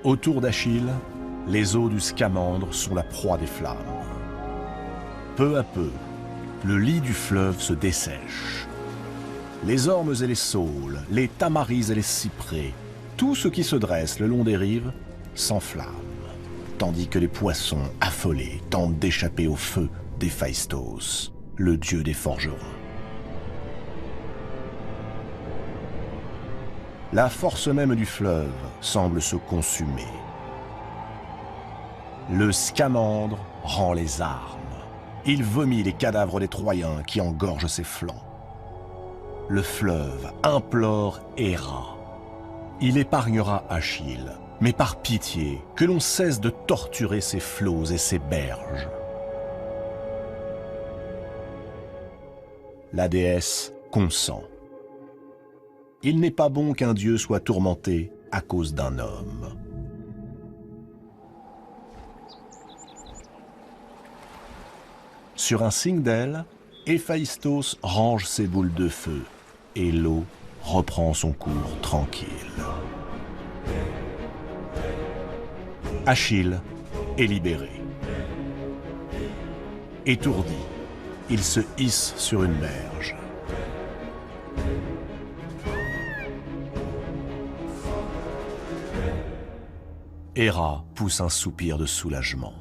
Autour d'Achille, les eaux du Scamandre sont la proie des flammes. Peu à peu, le lit du fleuve se dessèche. Les ormes et les saules, les tamaris et les cyprès, tout ce qui se dresse le long des rives s'enflamme, tandis que les poissons affolés tentent d'échapper au feu d'Héphaïstos, le dieu des forgerons. La force même du fleuve semble se consumer. Le Scamandre rend les armes. Il vomit les cadavres des Troyens qui engorgent ses flancs. Le fleuve implore Héra. Il épargnera Achille, mais par pitié, que l'on cesse de torturer ses flots et ses berges. La déesse consent. Il n'est pas bon qu'un dieu soit tourmenté à cause d'un homme. Sur un signe d'elle, Héphaïstos range ses boules de feu et l'eau reprend son cours tranquille. Achille est libéré. Étourdi, il se hisse sur une berge. Héra pousse un soupir de soulagement.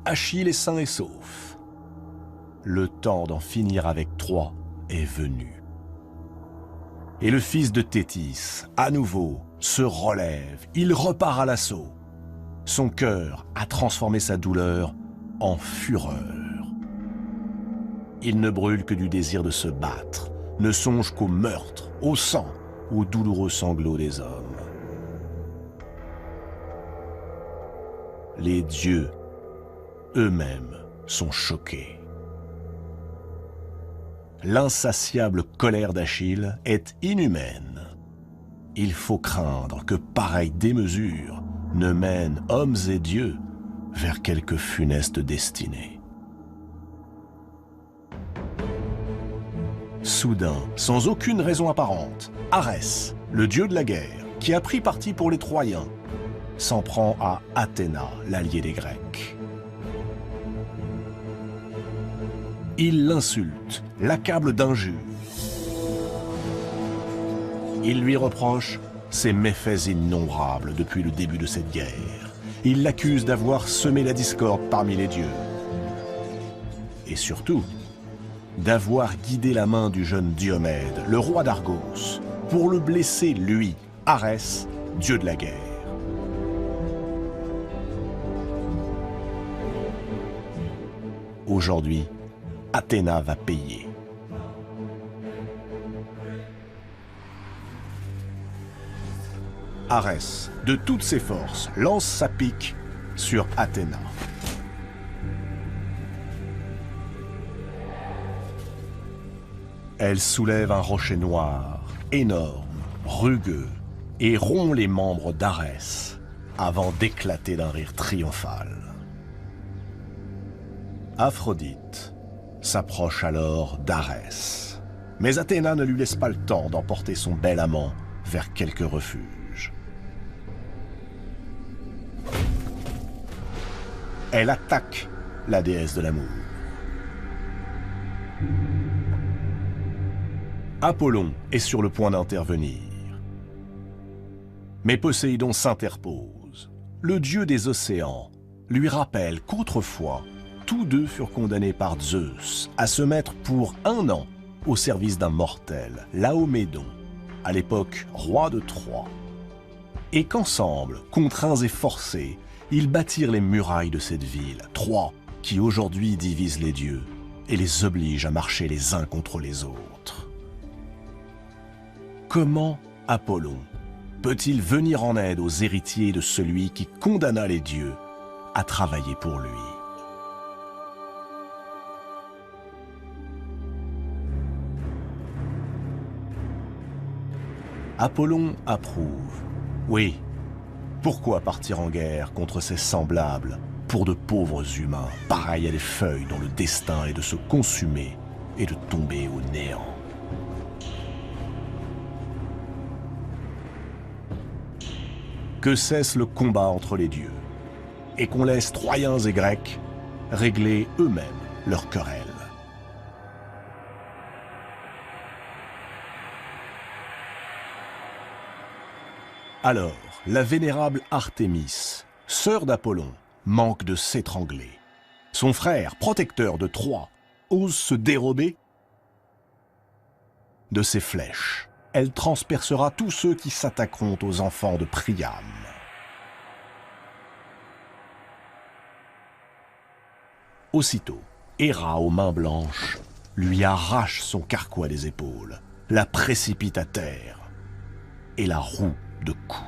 Achille est sain et sauf. Le temps d'en finir avec Troie est venu. Et le fils de Thétis, à nouveau, se relève. Il repart à l'assaut. Son cœur a transformé sa douleur en fureur. Il ne brûle que du désir de se battre, ne songe qu'au meurtre, au sang, aux douloureux sanglots des hommes. Les dieux, eux-mêmes, sont choqués. L'insatiable colère d'Achille est inhumaine. Il faut craindre que pareille démesure ne mène hommes et dieux vers quelque funeste destinée. Soudain, sans aucune raison apparente, Arès, le dieu de la guerre, qui a pris parti pour les Troyens, s'en prend à Athéna, l'allié des Grecs. Il l'insulte, l'accable d'injures. Il lui reproche ses méfaits innombrables depuis le début de cette guerre. Il l'accuse d'avoir semé la discorde parmi les dieux. Et surtout, d'avoir guidé la main du jeune Diomède, le roi d'Argos, pour le blesser, lui, Arès, dieu de la guerre. Aujourd'hui, Athéna va payer. Arès, de toutes ses forces, lance sa pique sur Athéna. Elle soulève un rocher noir, énorme, rugueux, et rompt les membres d'Arès avant d'éclater d'un rire triomphal. Aphrodite s'approche alors d'Arès. Mais Athéna ne lui laisse pas le temps d'emporter son bel amant vers quelque refuge. Elle attaque la déesse de l'amour. Apollon est sur le point d'intervenir. Mais Poséidon s'interpose. Le dieu des océans lui rappelle qu'autrefois, tous deux furent condamnés par Zeus à se mettre pour 1 an au service d'un mortel, Laomédon, à l'époque roi de Troie. Et qu'ensemble, contraints et forcés, ils bâtirent les murailles de cette ville, Troie, qui aujourd'hui divise les dieux et les oblige à marcher les uns contre les autres. Comment Apollon peut-il venir en aide aux héritiers de celui qui condamna les dieux à travailler pour lui ? Apollon approuve. Oui, pourquoi partir en guerre contre ses semblables pour de pauvres humains, pareils à des feuilles dont le destin est de se consumer et de tomber au néant? que cesse le combat entre les dieux, et qu'on laisse Troyens et Grecs régler eux-mêmes leurs querelles. Alors, la vénérable Artémis, sœur d'Apollon, manque de s'étrangler. Son frère, protecteur de Troie, ose se dérober de ses flèches. Elle transpercera tous ceux qui s'attaqueront aux enfants de Priam. Aussitôt, Héra aux mains blanches lui arrache son carquois des épaules, la précipite à terre et la roue de coups.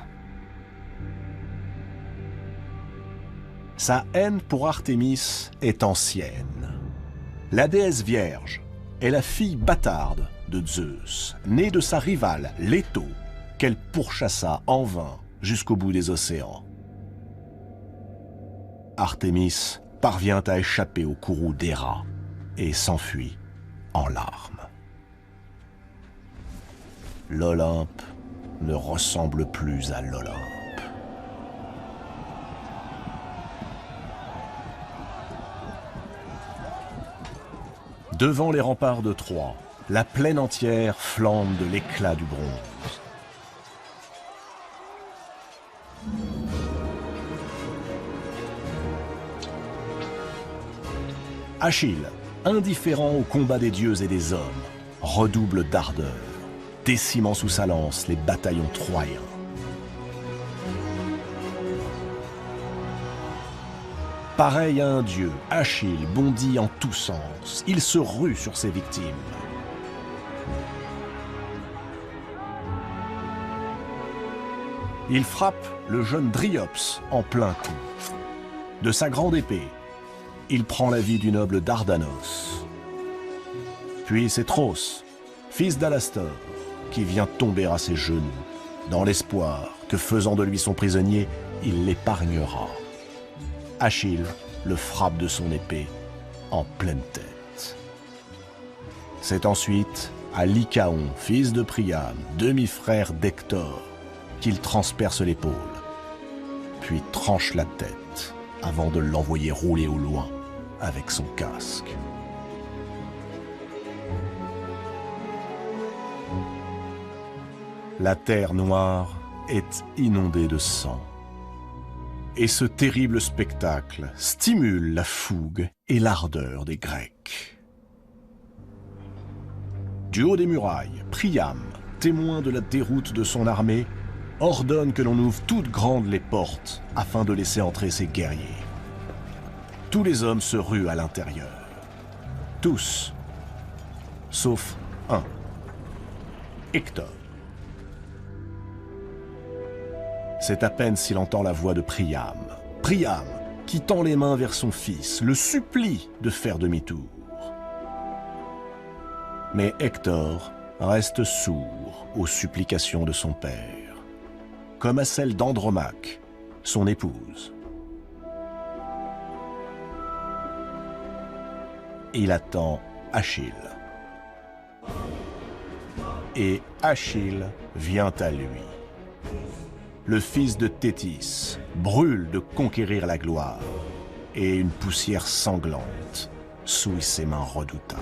Sa haine pour Artémis est ancienne. La déesse vierge est la fille bâtarde de Zeus, née de sa rivale Leto, qu'elle pourchassa en vain jusqu'au bout des océans. Artémis parvient à échapper au courroux d'Héra et s'enfuit en larmes. L'Olympe ne ressemble plus à l'Olympe. Devant les remparts de Troie, la plaine entière flambe de l'éclat du bronze. Achille, indifférent au combat des dieux et des hommes, redouble d'ardeur, décimant sous sa lance les bataillons troyens. Pareil à un dieu, Achille bondit en tous sens. Il se rue sur ses victimes. Il frappe le jeune Dryops en plein coup. De sa grande épée, il prend la vie du noble Dardanos. Puis c'est Tros, fils d'Alastor, qui vient tomber à ses genoux, dans l'espoir que, faisant de lui son prisonnier, il l'épargnera. Achille le frappe de son épée en pleine tête. C'est ensuite à Lycaon, fils de Priam, demi-frère d'Hector, qu'il transperce l'épaule, puis tranche la tête avant de l'envoyer rouler au loin avec son casque. La terre noire est inondée de sang. Et ce terrible spectacle stimule la fougue et l'ardeur des Grecs. Du haut des murailles, Priam, témoin de la déroute de son armée, ordonne que l'on ouvre toutes grandes les portes afin de laisser entrer ses guerriers. Tous les hommes se ruent à l'intérieur. Tous, sauf un, Hector. C'est à peine s'il entend la voix de Priam. Priam, qui tend les mains vers son fils, le supplie de faire demi-tour. Mais Hector reste sourd aux supplications de son père, comme à celles d'Andromaque, son épouse. Il attend Achille. Et Achille vient à lui. Le fils de Thétis brûle de conquérir la gloire, et une poussière sanglante souille ses mains redoutables.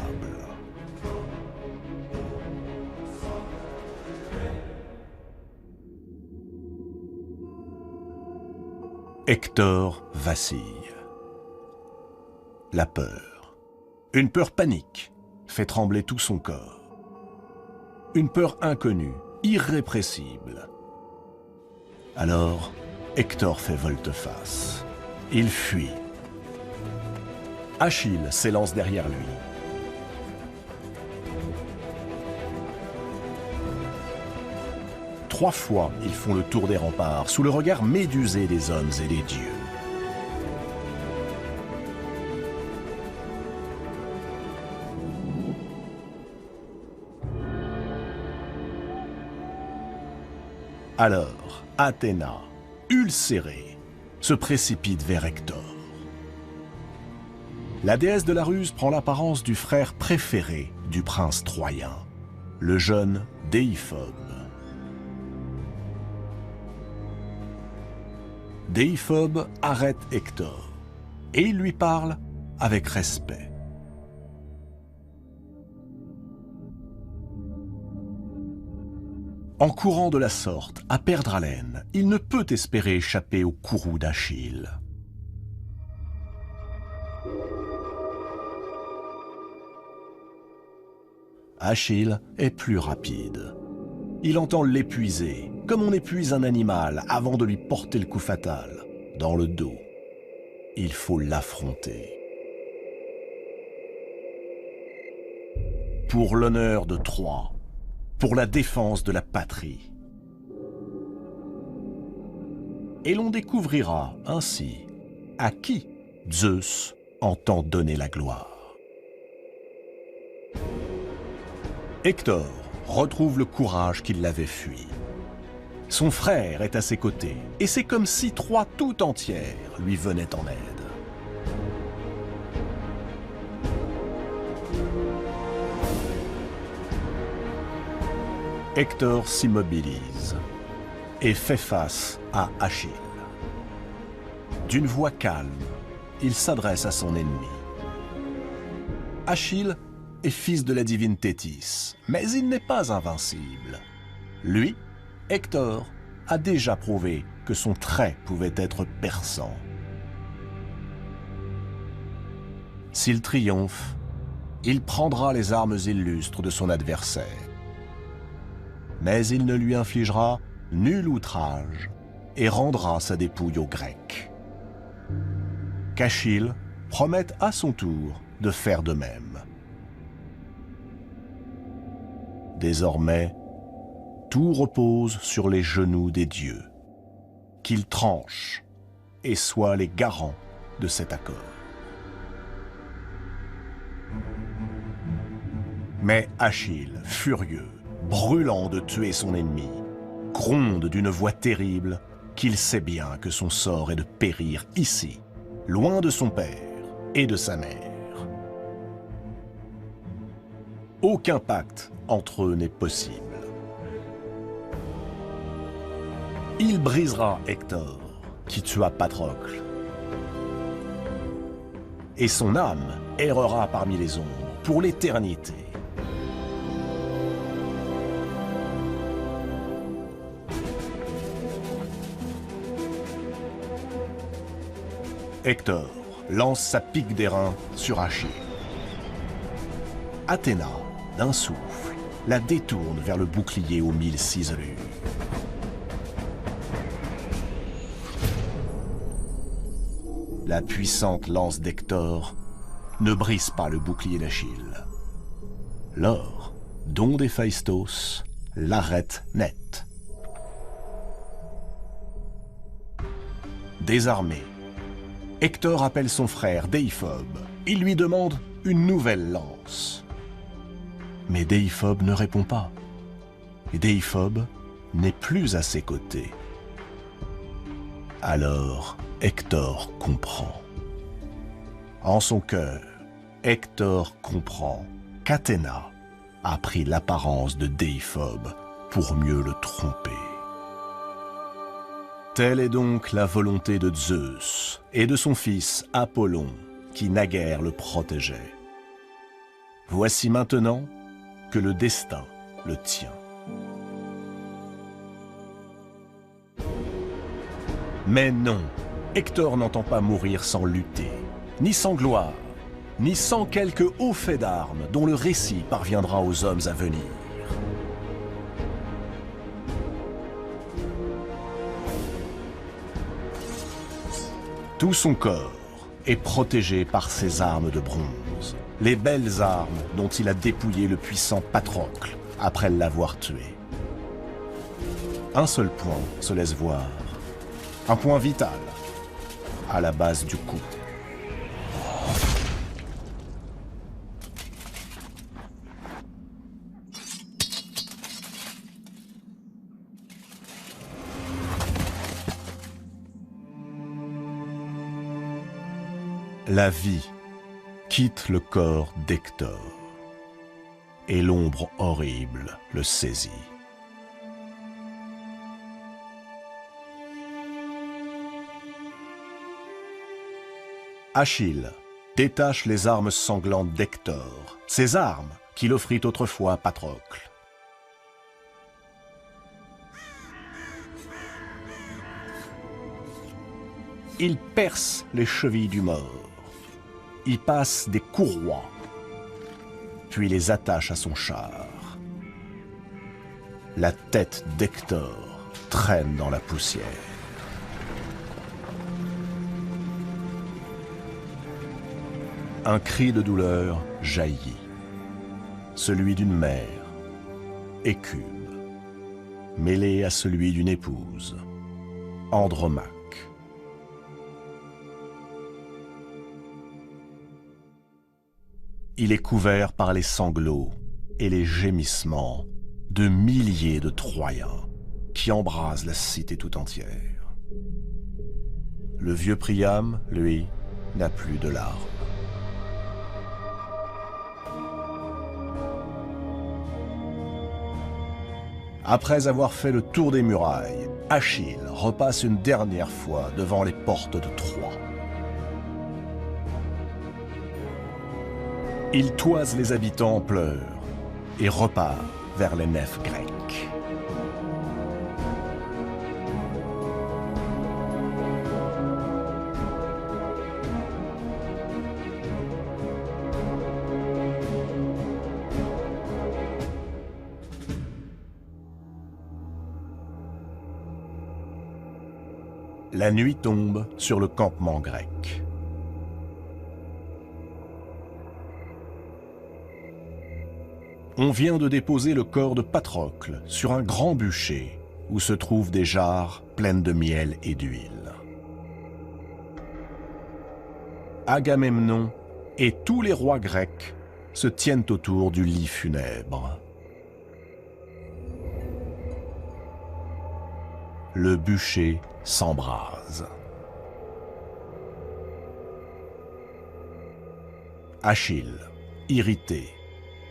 Hector vacille. La peur. Une peur panique fait trembler tout son corps. Une peur inconnue, irrépressible. Alors, Hector fait volte-face. Il fuit. Achille s'élance derrière lui. Trois fois, ils font le tour des remparts, sous le regard médusé des hommes et des dieux. Alors, Athéna, ulcérée, se précipite vers Hector. La déesse de la ruse prend l'apparence du frère préféré du prince troyen, le jeune Déiphobe. Déiphobe arrête Hector et il lui parle avec respect. En courant de la sorte, à perdre haleine, il ne peut espérer échapper au courroux d'Achille. Achille est plus rapide. Il entend l'épuiser, comme on épuise un animal avant de lui porter le coup fatal, dans le dos. Il faut l'affronter. Pour l'honneur de Troie, pour la défense de la patrie. Et l'on découvrira ainsi à qui Zeus entend donner la gloire. Hector retrouve le courage qui l'avait fui. Son frère est à ses côtés, et c'est comme si Troie tout entière lui venait en aide. Hector s'immobilise et fait face à Achille. D'une voix calme, il s'adresse à son ennemi. Achille est fils de la divine Thétis, mais il n'est pas invincible. Lui, Hector, a déjà prouvé que son trait pouvait être perçant. S'il triomphe, il prendra les armes illustres de son adversaire. Mais il ne lui infligera nul outrage et rendra sa dépouille aux Grecs. Qu'Achille promette à son tour de faire de même. Désormais, tout repose sur les genoux des dieux, qu'ils tranchent et soient les garants de cet accord. Mais Achille, furieux, brûlant de tuer son ennemi, gronde d'une voix terrible qu'il sait bien que son sort est de périr ici, loin de son père et de sa mère. Aucun pacte entre eux n'est possible. Il brisera Hector, qui tua Patrocle. Et son âme errera parmi les ombres pour l'éternité. Hector lance sa pique d'airain sur Achille. Athéna, d'un souffle, la détourne vers le bouclier aux 1000 ciselures. La puissante lance d'Hector ne brise pas le bouclier d'Achille. Lors, don d'Héphaïstos l'arrête net. Désarmé, Hector appelle son frère Déiphobe. Il lui demande une nouvelle lance. Mais Déiphobe ne répond pas. Et Déiphobe n'est plus à ses côtés. Alors, Hector comprend. En son cœur, Hector comprend qu'Athéna a pris l'apparence de Déiphobe pour mieux le tromper. Telle est donc la volonté de Zeus et de son fils Apollon, qui naguère le protégeait. Voici maintenant que le destin le tient. Mais non, Hector n'entend pas mourir sans lutter, ni sans gloire, ni sans quelque haut fait d'armes dont le récit parviendra aux hommes à venir. Tout son corps est protégé par ses armes de bronze, les belles armes dont il a dépouillé le puissant Patrocle après l'avoir tué. Un seul point se laisse voir, un point vital, à la base du cou. La vie quitte le corps d'Hector, et l'ombre horrible le saisit. Achille détache les armes sanglantes d'Hector, ces armes qu'il offrit autrefois à Patrocle. Il perce les chevilles du mort. Il passe des courroies, puis les attache à son char. La tête d'Hector traîne dans la poussière. Un cri de douleur jaillit, celui d'une mère, Écube, mêlé à celui d'une épouse, Andromaque. Il est couvert par les sanglots et les gémissements de milliers de Troyens qui embrasent la cité tout entière. Le vieux Priam, lui, n'a plus de larmes. Après avoir fait le tour des murailles, Achille repasse une dernière fois devant les portes de Troie. Il toise les habitants en pleurs et repart vers les nefs grecques. La nuit tombe sur le campement grec. On vient de déposer le corps de Patrocle sur un grand bûcher où se trouvent des jarres pleines de miel et d'huile. Agamemnon et tous les rois grecs se tiennent autour du lit funèbre. Le bûcher s'embrase. Achille, irrité,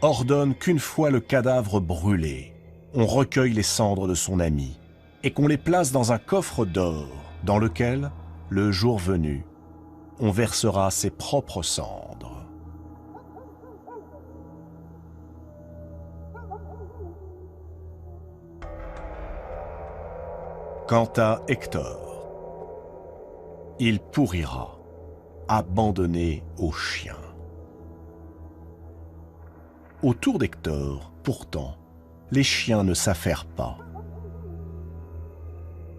ordonne qu'une fois le cadavre brûlé, on recueille les cendres de son ami et qu'on les place dans un coffre d'or dans lequel, le jour venu, on versera ses propres cendres. Quant à Hector, il pourrira, abandonné aux chiens. Autour d'Hector, pourtant, les chiens ne s'affairent pas.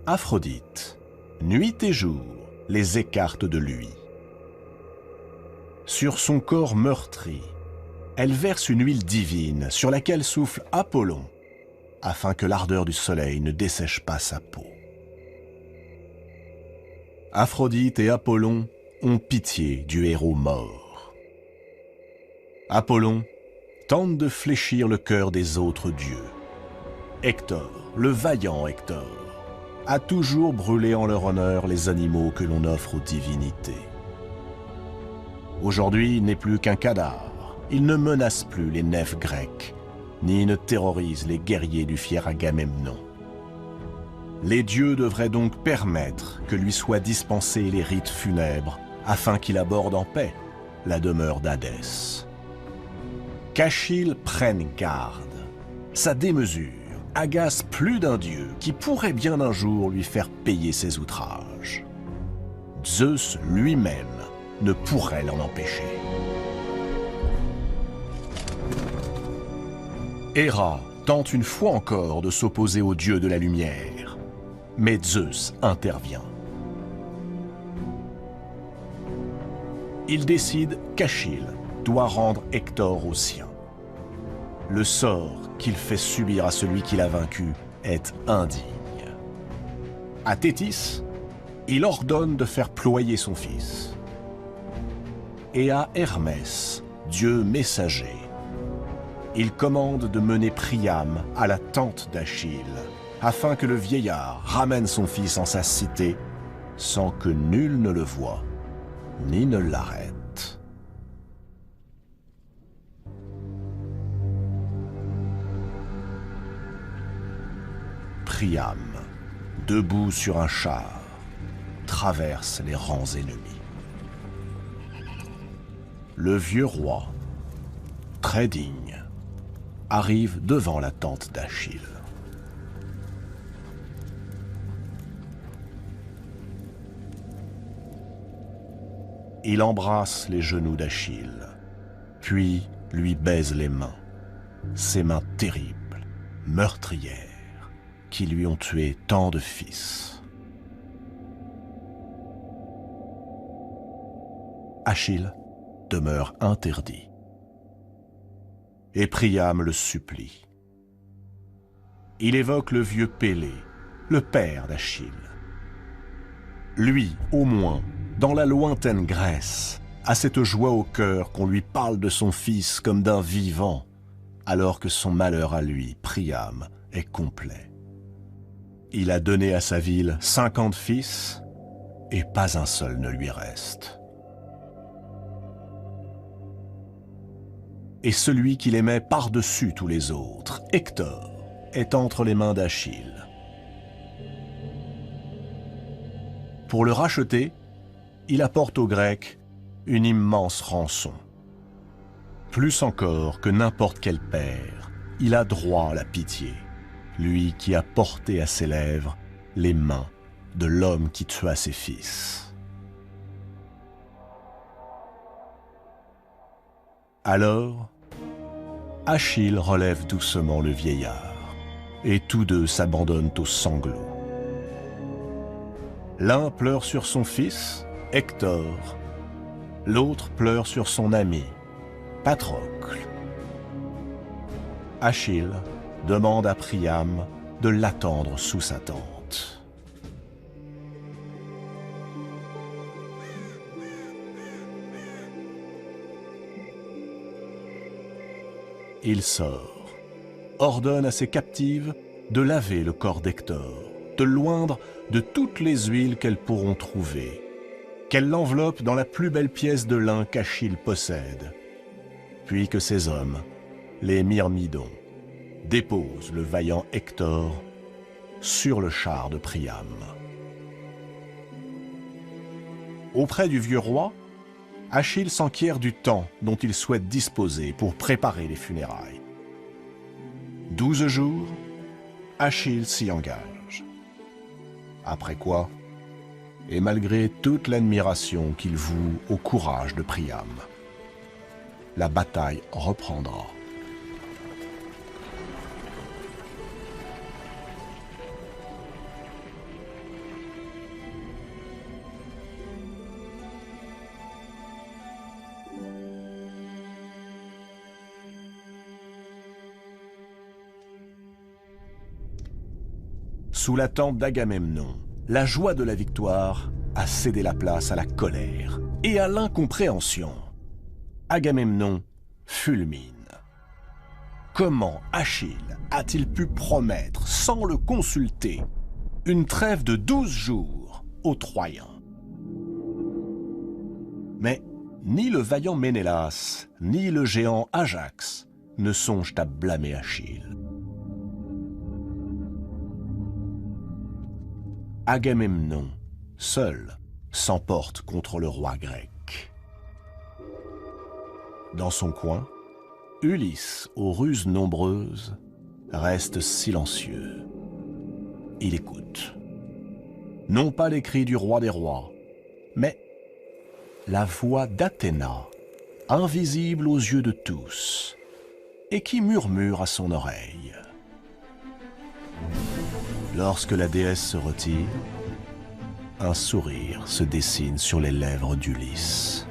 Aphrodite, nuit et jour, les écarte de lui. Sur son corps meurtri, elle verse une huile divine sur laquelle souffle Apollon, afin que l'ardeur du soleil ne dessèche pas sa peau. Aphrodite et Apollon ont pitié du héros mort. Apollon tente de fléchir le cœur des autres dieux. Hector, le vaillant Hector, a toujours brûlé en leur honneur les animaux que l'on offre aux divinités. Aujourd'hui, il n'est plus qu'un cadavre. Il ne menace plus les nefs grecques, ni ne terrorise les guerriers du fier Agamemnon. Les dieux devraient donc permettre que lui soient dispensés les rites funèbres afin qu'il aborde en paix la demeure d'Hadès. Qu'Achille prenne garde. Sa démesure agace plus d'un dieu qui pourrait bien un jour lui faire payer ses outrages. Zeus lui-même ne pourrait l'en empêcher. Héra tente une fois encore de s'opposer au dieu de la lumière, mais Zeus intervient. Il décide qu'Achille doit rendre Hector au sien. Le sort qu'il fait subir à celui qu'il a vaincu est indigne. À Thétis, il ordonne de faire ployer son fils. Et à Hermès, dieu messager, il commande de mener Priam à la tente d'Achille, afin que le vieillard ramène son fils en sa cité, sans que nul ne le voie, ni ne l'arrête. Priam, debout sur un char, traverse les rangs ennemis. le vieux roi, très digne, arrive devant la tente d'Achille. Il embrasse les genoux d'Achille, puis lui baise les mains, ces mains terribles, meurtrières, qui lui ont tué tant de fils. Achille demeure interdit, et Priam le supplie. Il évoque le vieux Pélée, le père d'Achille. Lui, au moins, dans la lointaine Grèce, a cette joie au cœur qu'on lui parle de son fils comme d'un vivant, alors que son malheur à lui, Priam, est complet. Il a donné à sa ville 50 fils, et pas un seul ne lui reste. Et celui qu'il aimait par-dessus tous les autres, Hector, est entre les mains d'Achille. Pour le racheter, il apporte aux Grecs une immense rançon. Plus encore que n'importe quel père, il a droit à la pitié, lui qui a porté à ses lèvres les mains de l'homme qui tua ses fils. Alors, Achille relève doucement le vieillard, et tous deux s'abandonnent aux sanglots. L'un pleure sur son fils, Hector, l'autre pleure sur son ami, Patrocle. Achille demande à Priam de l'attendre sous sa tente. Il sort, ordonne à ses captives de laver le corps d'Hector, de l'oindre de toutes les huiles qu'elles pourront trouver, qu'elles l'enveloppent dans la plus belle pièce de lin qu'Achille possède, puis que ces hommes, les Myrmidons, déposent le vaillant Hector sur le char de Priam. Auprès du vieux roi, Achille s'enquiert du temps dont il souhaite disposer pour préparer les funérailles. 12 jours, Achille s'y engage. Après quoi, et malgré toute l'admiration qu'il voue au courage de Priam, la bataille reprendra. Sous la tente d'Agamemnon, la joie de la victoire a cédé la place à la colère et à l'incompréhension. Agamemnon fulmine. Comment Achille a-t-il pu promettre, sans le consulter, une trêve de 12 jours aux Troyens? Mais ni le vaillant Ménélas, ni le géant Ajax ne songent à blâmer Achille. Agamemnon, seul, s'emporte contre le roi grec. Dans son coin, Ulysse, aux ruses nombreuses, reste silencieux. Il écoute. Non pas les cris du roi des rois, mais la voix d'Athéna, invisible aux yeux de tous, et qui murmure à son oreille. Lorsque la déesse se retire, un sourire se dessine sur les lèvres d'Ulysse.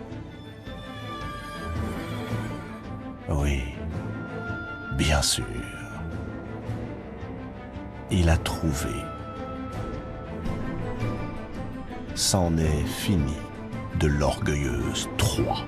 Oui, bien sûr. Il a trouvé. C'en est fini de l'orgueilleuse Troie.